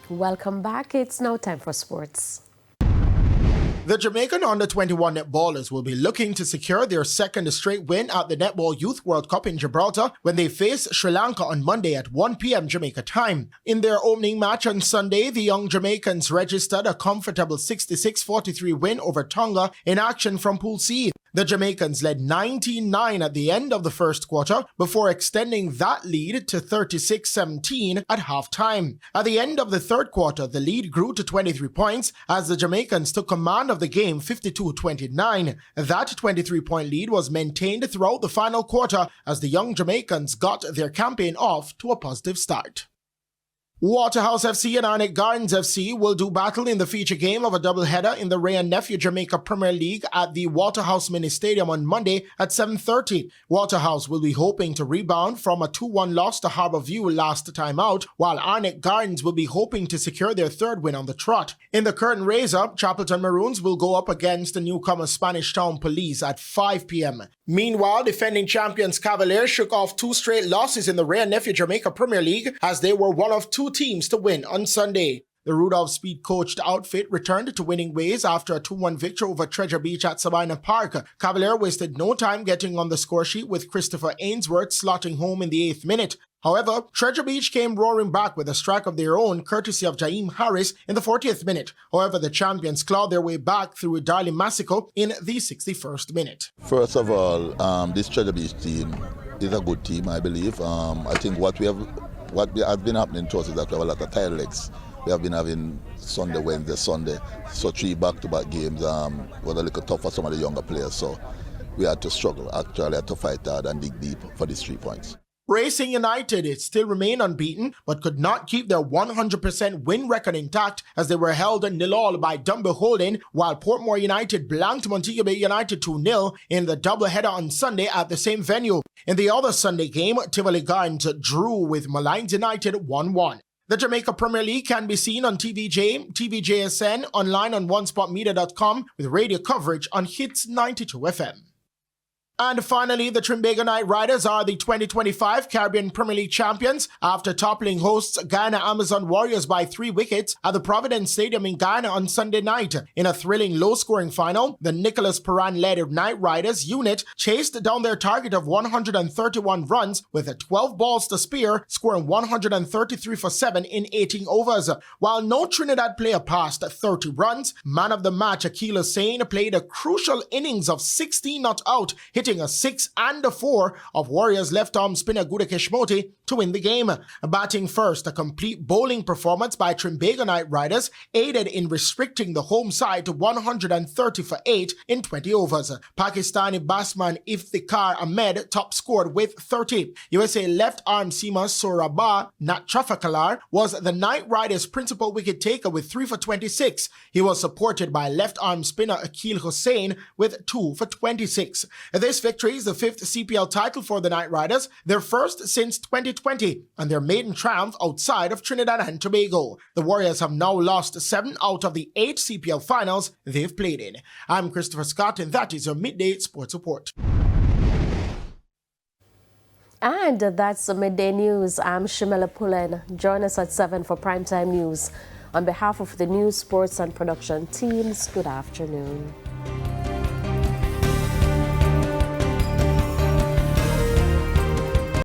Welcome back. It's now time for sports. The Jamaican under-21 netballers will be looking to secure their second straight win at the Netball Youth World Cup in Gibraltar when they face Sri Lanka on Monday at 1 p.m. Jamaica time. In their opening match on Sunday, the young Jamaicans registered a comfortable 66-43 win over Tonga in action from Pool C. The Jamaicans led 19-9 at the end of the first quarter before extending that lead to 36-17 at halftime. At the end of the third quarter, the lead grew to 23 points as the Jamaicans took command of the game 52-29. That 23-point lead was maintained throughout the final quarter as the young Jamaicans got their campaign off to a positive start. Waterhouse FC and Arnett Gardens FC will do battle in the feature game of a doubleheader in the Ray and Nephew Jamaica Premier League at the Waterhouse Mini Stadium on Monday at 7:30. Waterhouse will be hoping to rebound from a 2-1 loss to Harbour View last time out, while Arnett Gardens will be hoping to secure their third win on the trot. In the curtain raiser, Chapelton Maroons will go up against the newcomer Spanish Town Police at 5 p.m. Meanwhile, defending champions Cavaliers shook off 2 straight losses in the Ray and Nephew Jamaica Premier League as they were one of 2 teams to win on Sunday. The Rudolph Speed-coached outfit returned to winning ways after a 2-1 victory over Treasure Beach at Sabina Park. Cavalier wasted no time getting on the scoresheet with Christopher Ainsworth slotting home in the 8th minute. However, Treasure Beach came roaring back with a strike of their own courtesy of Jaheim Harris in the 40th minute. However, the champions clawed their way back through Darley Massico in the 61st minute. First of all, this Treasure Beach team is a good team, I believe. I think what has been happening to us is that we have a lot of tired legs. We have been having Sunday, Wednesday, Sunday. So 3 back-to-back games was a little tough for some of the younger players. So we had to struggle, actually had to fight hard and dig deep for these 3 points. Racing United still remain unbeaten but could not keep their 100% win record intact as they were held 0-0 by Dunbar Holding, while Portmore United blanked Montego Bay United 2-0 in the doubleheader on Sunday at the same venue. In the other Sunday game, Tivoli Gardens drew with Malines United 1-1. The Jamaica Premier League can be seen on TVJ, TVJSN, online on onespotmedia.com with radio coverage on Hits 92 FM. And finally, the Trinbago Knight Riders are the 2025 Caribbean Premier League champions after toppling hosts Guyana Amazon Warriors by 3 wickets at the Providence Stadium in Guyana on Sunday night. In a thrilling low-scoring final, the Nicholas Paran-led Knight Riders unit chased down their target of 131 runs with 12 balls to spare, scoring 133 for 7 in 18 overs. While no Trinidad player passed 30 runs, man of the match Akil Hussain played a crucial innings of 16 not out, hitting a 6 and a 4 of Warriors left-arm spinner Guda Keshmoti to win the game. Batting first, a complete bowling performance by Trinbago Knight Riders aided in restricting the home side to 130 for 8 in 20 overs. Pakistani batsman Iftikhar Ahmed top scored with 30. USA left-arm seamer Soraba Nat Trafakalar was the Knight Riders' principal wicket taker with 3 for 26. He was supported by left-arm spinner Akil Hussain with 2 for 26. This victory is the 5th CPL title for the Knight Riders, their first since 2020, and their maiden triumph outside of Trinidad and Tobago. The Warriors have now lost 7 out of the 8 CPL finals they've played in. I'm Christopher Scott, and that is your Midday Sports Report. And that's the Midday News. I'm Shimela Pullen. Join us at 7 for Primetime News. On behalf of the news, sports, and production teams, good afternoon.